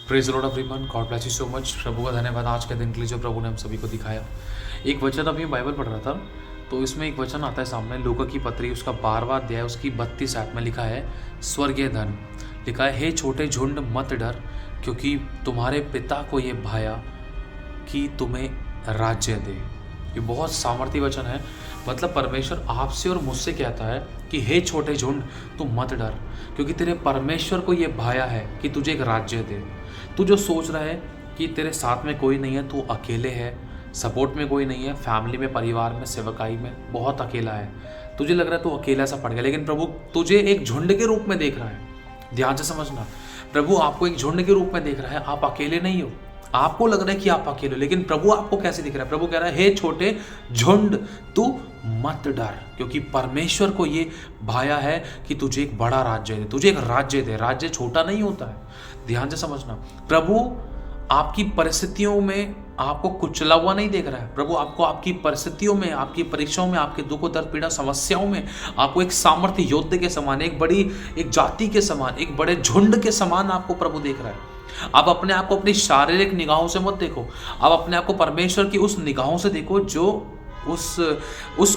Praise Lord everyone, God bless you so much. प्रभु का धन्यवाद आज के दिन के लिए जो प्रभु ने हम सभी को दिखाया। एक वचन अभी बाइबल पढ़ रहा था तो इसमें एक वचन आता है सामने, लूका की पत्री उसका 12वां अध्याय उसकी 32 आयत में लिखा है, स्वर्गीय धन लिखा है, हे छोटे झुंड मत डर, क्योंकि तुम्हारे पिता को ये भाया कि तुम्हें राज्य दे। ये बहुत सामर्थ्य वचन है। मतलब परमेश्वर आपसे और मुझसे कहता है कि हे छोटे झुंड तुम मत डर, क्योंकि तेरे परमेश्वर को ये भाया है कि तुझे एक राज्य दे। तू जो सोच रहा है कि तेरे साथ में कोई नहीं है, तू अकेले है, सपोर्ट में कोई नहीं है, फैमिली में, परिवार में, सेवकाई में बहुत अकेला है, तुझे लग रहा है तू अकेला सा पड़ गया, लेकिन प्रभु तुझे एक झुंड के रूप में देख रहा है। ध्यान से समझना, प्रभु आपको एक झुंड के रूप में देख रहा है। आप अकेले नहीं हो। आपको लग रहा है कि आप अकेले हो, लेकिन प्रभु आपको कैसे दिख रहा है? प्रभु कह रहा है, हे छोटे झुंड तू मत डर, क्योंकि परमेश्वर को ये भाया है कि तुझे एक बड़ा राज्य दे, तुझे एक राज्य दे। राज्य छोटा नहीं होता है। ध्यान से समझना, प्रभु आपकी परिस्थितियों में आपको कुचला हुआ नहीं देख रहा है। प्रभु आपको आपकी परिस्थितियों में, आपकी परीक्षाओं में, आपके दुख दर्द पीड़ा समस्याओं में आपको एक सामर्थ्य योद्धे के समान, एक जाति के समान, एक बड़े झुंड के समान आपको प्रभु देख रहा है। आप अपने आप को अपनी शारीरिक निगाहों से मत देखो, आप अपने आप को परमेश्वर की उस निगाहों से देखो जो उस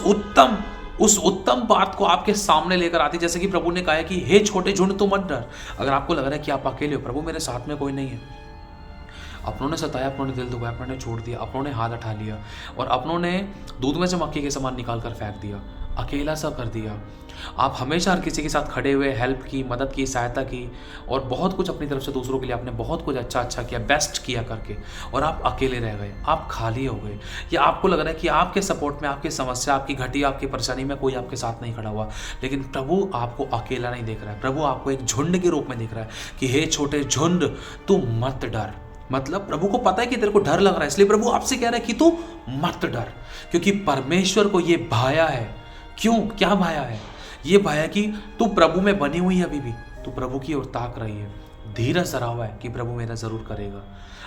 उत्तम बात को आपके सामने लेकर आती। जैसे कि प्रभु ने कहा है कि हे छोटे झुंड तो मत डर। अगर आपको लग रहा है कि आप अकेले हो, प्रभु मेरे साथ में कोई नहीं है, अपनों ने सताया, अपनों ने दिल दुखाया, अपनों ने छोड़ दिया, अपनों ने हाथ उठा लिया और अपनों ने दूध में से मक्खी के समान निकाल कर फेंक दिया, अकेला सा कर दिया। आप हमेशा हर किसी के साथ खड़े हुए, हेल्प की, मदद की, सहायता की और बहुत कुछ अपनी तरफ से दूसरों के लिए आपने बहुत कुछ अच्छा किया, बेस्ट किया करके, और आप अकेले रह गए, आप खाली हो गए, या आपको लग रहा है कि आपके सपोर्ट में, आपकी समस्या, आपकी घटी, आपकी परेशानी में कोई आपके साथ नहीं खड़ा हुआ। लेकिन प्रभु आपको अकेला नहीं देख रहा है। प्रभु आपको एक झुंड के रूप में देख रहा है कि हे छोटे झुंड तू मत डर। मतलब प्रभु को पता है कि तेरे को डर लग रहा है, इसलिए प्रभु आपसे कह रहा है कि तू मत डर, क्योंकि परमेश्वर को ये भाया है। क्यों? क्या भाया है? ये भाया कि तू प्रभु में बनी हुई है, अभी भी तू प्रभु की ओर ताक रही है, धीरज धरा हुआ है कि प्रभु मेरा जरूर करेगा।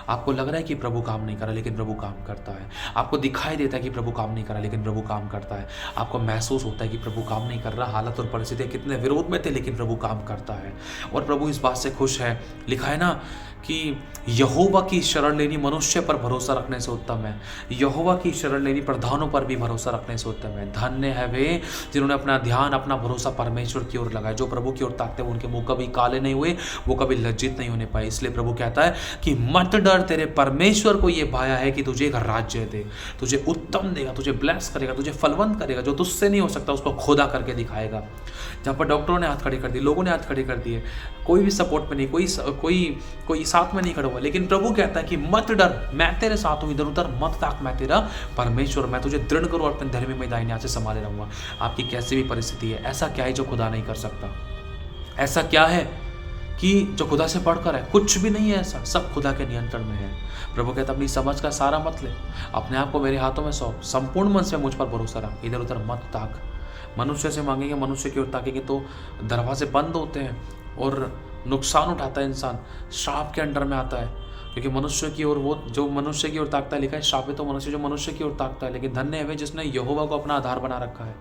आपको लग रहा है कि प्रभु काम नहीं कर रहा, लेकिन प्रभु काम करता है। आपको दिखाई देता है कि प्रभु काम नहीं कर रहा, लेकिन प्रभु काम करता है। आपको महसूस होता है कि प्रभु काम नहीं कर रहा, हालत और परिस्थितियां कितने विरोध में थे, लेकिन प्रभु काम करता है। और प्रभु इस बात से खुश है। लिखा है ना कि यहोवा की शरण लेनी मनुष्य पर भरोसा रखने से उत्तम है, यहोवा की शरण लेनी प्रधानों पर भी भरोसा रखने से उत्तम है। धन्य है वे जिन्होंने अपना ध्यान, अपना भरोसा परमेश्वर की ओर लगाया। जो प्रभु की ओर ताकते हैं उनके मुंह कभी काले नहीं हुए, वो कभी लज्जित नहीं होने पाए। इसलिए प्रभु कहता है कि मत डर, तेरे परमेश्वर को ये भाया है कि तुझे एक राज्य दे, तुझे उत्तम देगा, तुझे ब्लेस करेगा, तुझे फलवंत करेगा। जो तुझसे नहीं हो सकता उसको खोदा करके दिखाएगा। जहाँ पर डॉक्टरों ने हाथ खड़े कर दिए, लोगों ने हाथ खड़े कर दिए, कोई भी सपोर्ट में नहीं, कोई साथ में नहीं खड़ा हुआ, लेकिन प्रभु कहता है कि मत डर, मैं तेरे साथ हूं, इधर उधर मत ताक, मैं तेरा परमेश्वर, मैं तुझे दृढ़ करूं और अपने धर्मी में दाहिने हाथ से संभाले रहूंगा। आपकी कैसी भी परिस्थिति है, ऐसा क्या है जो खुदा नहीं कर सकता? ऐसा क्या है कि जो खुदा से बढ़कर है? कुछ भी नहीं है ऐसा, सब खुदा के नियंत्रण में है। प्रभु कहता अपनी समझ का सारा मत ले, अपने आप को मेरे हाथों में सौंप, संपूर्ण मन से मुझ पर भरोसा रख, इधर उधर मत ताक। मनुष्य से मांगेंगे, मनुष्य की ओर ताकेंगे तो दरवाजे बंद होते हैं और नुकसान उठाता है इंसान, श्राप के अंडर में आता है। क्योंकि मनुष्य की ओर, वो जो मनुष्य की ओर ताकता है, लिखा है श्रापित तो मनुष्य जो मनुष्य की ओर ताकता है, लेकिन धन्य है वे जिसने यहोवा को अपना आधार बना रखा है।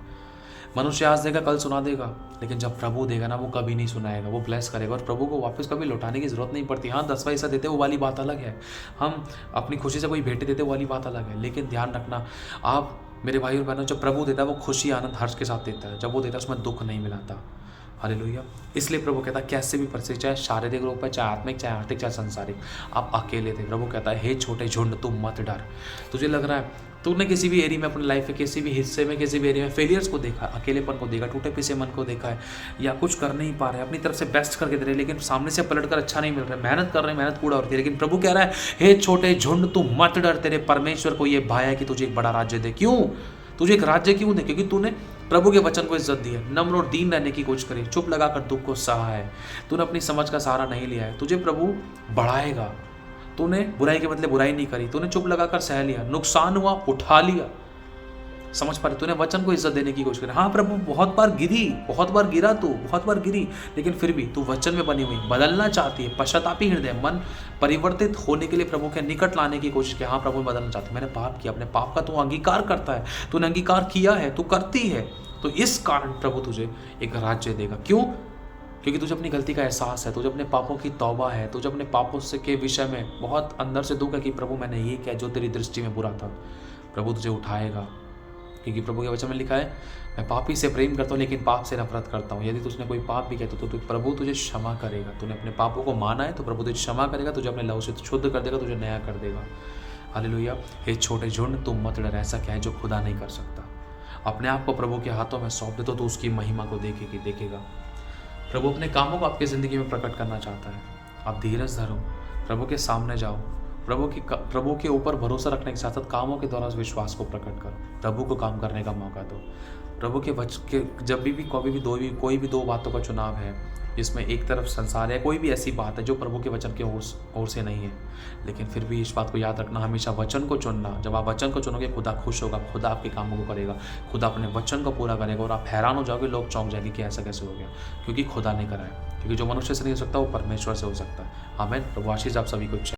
मनुष्य आज देगा, कल सुना देगा, लेकिन जब प्रभु देगा ना, वो कभी नहीं सुनाएगा, वो ब्लेस करेगा और प्रभु को वापस कभी लौटाने की जरूरत नहीं पड़ती। हाँ, 10 पैसा देते वो वाली बात अलग है, हम अपनी खुशी से कोई भेंट देते वो वाली बात अलग है, लेकिन ध्यान रखना आप मेरे भाई और बहनों, जब प्रभु देता है वो खुशी, आनंद, हर्ष के साथ देता है। जब वो देता है उसमें दुख नहीं मिलाता। हालेलुया। इसलिए प्रभु कहता है कैसे भी परिस्थिति, चाहे शारीरिक रूप है, चाहे आत्मिक, चाहे आर्थिक, चाहे संसारिक, आप अकेले थे, प्रभु कहता है हे छोटे झुंड तू मत डर। तुझे लग रहा है तूने किसी भी एरिया में, अपनी लाइफ के किसी भी हिस्से में, किसी भी एरिया में फेलियर्स को देखा, अकेलेपन को देखा, टूटे पीछे मन को देखा है, या कुछ कर नहीं पा रहे, अपनी तरफ से बेस्ट करके दे रहे, लेकिन सामने से पलट कर अच्छा नहीं मिल रहा है, मेहनत कर रहे हैं, मेहनत पूरा होती है, लेकिन प्रभु कह रहा है हे छोटे झुंड तू मत डर, तेरे परमेश्वर को ये भाया है कि तुझे एक बड़ा राज्य दे। क्यों? तुझे एक राज्य क्यों दे? क्योंकि तूने प्रभु के वचन को इज्जत दी है, नम्र और दीन रहने की कोशिश करी, चुप लगाकर दुख को सहा है, तूने अपनी समझ का सहारा नहीं लिया है, तुझे प्रभु बढ़ाएगा। तूने बुराई के बदले बुराई नहीं करी, तूने चुप लगाकर सह लिया, नुकसान हुआ उठा लिया, समझ पा रहे? तूने वचन को इज्जत देने की कोशिश करी। हाँ प्रभु, बहुत बार गिरा तू, बहुत बार गिरी, लेकिन फिर भी तू वचन में बनी हुई, बदलना चाहती है, पश्चातापी हृदय, मन परिवर्तित होने के लिए प्रभु के निकट लाने की कोशिश की। हाँ प्रभु, बदलना चाहती, मैंने पाप किया, अपने पाप का तू अंगीकार करता है, तूने अंगीकार किया है, तू करती है, तो इस कारण प्रभु तुझे एक राज्य देगा। क्यों? क्योंकि तुझे अपनी गलती का एहसास है, तुझे अपने पापों की तौबा है, तुझे अपने पापों से के विषय में बहुत अंदर से दुःख है कि प्रभु मैंने ये किया जो तेरी दृष्टि में बुरा था। प्रभु तुझे उठाएगा, क्योंकि प्रभु के वचन में लिखा है, मैं पापी से प्रेम करता हूँ लेकिन पाप से नफरत करता हूँ। यदि तुझने कोई पाप भी किया तो प्रभु तुझे क्षमा करेगा। तूने अपने पापों को माना है तो प्रभु तुझे क्षमा करेगा, तुझे अपने लहू से शुद्ध कर देगा, तुझे नया कर देगा। हालेलुया। हे छोटे झुंड, तुम मत डर, ऐसा क्या है जो खुदा नहीं कर सकता। अपने आप को प्रभु के हाथों में सौंप दे तो उसकी महिमा को देखेगा। प्रभु अपने कामों को आपकी ज़िंदगी में प्रकट करना चाहता है। आप धीरज धरो, प्रभु के सामने जाओ, प्रभु के ऊपर भरोसा रखने के साथ साथ कामों के द्वारा विश्वास को प्रकट करो। प्रभु को काम करने का मौका दो। प्रभु के जब भी कोई भी दो बातों का चुनाव है, जिसमें एक तरफ संसार है, कोई भी ऐसी बात है जो प्रभु के वचन के ओर से नहीं है, लेकिन फिर भी इस बात को याद रखना, हमेशा वचन को चुनना। जब आप वचन को चुनोगे, खुदा खुश होगा, खुदा आपके कामों को करेगा, खुदा अपने वचन को पूरा करेगा और आप हैरान हो जाओगे, लोग चौंक जाएंगे कि ऐसा कैसे हो गया, क्योंकि खुदा ने करा है। क्योंकि जो मनुष्य से नहीं हो सकता वो परमेश्वर से हो सकता है। आमीन। प्रभु आशीष आप सभी को।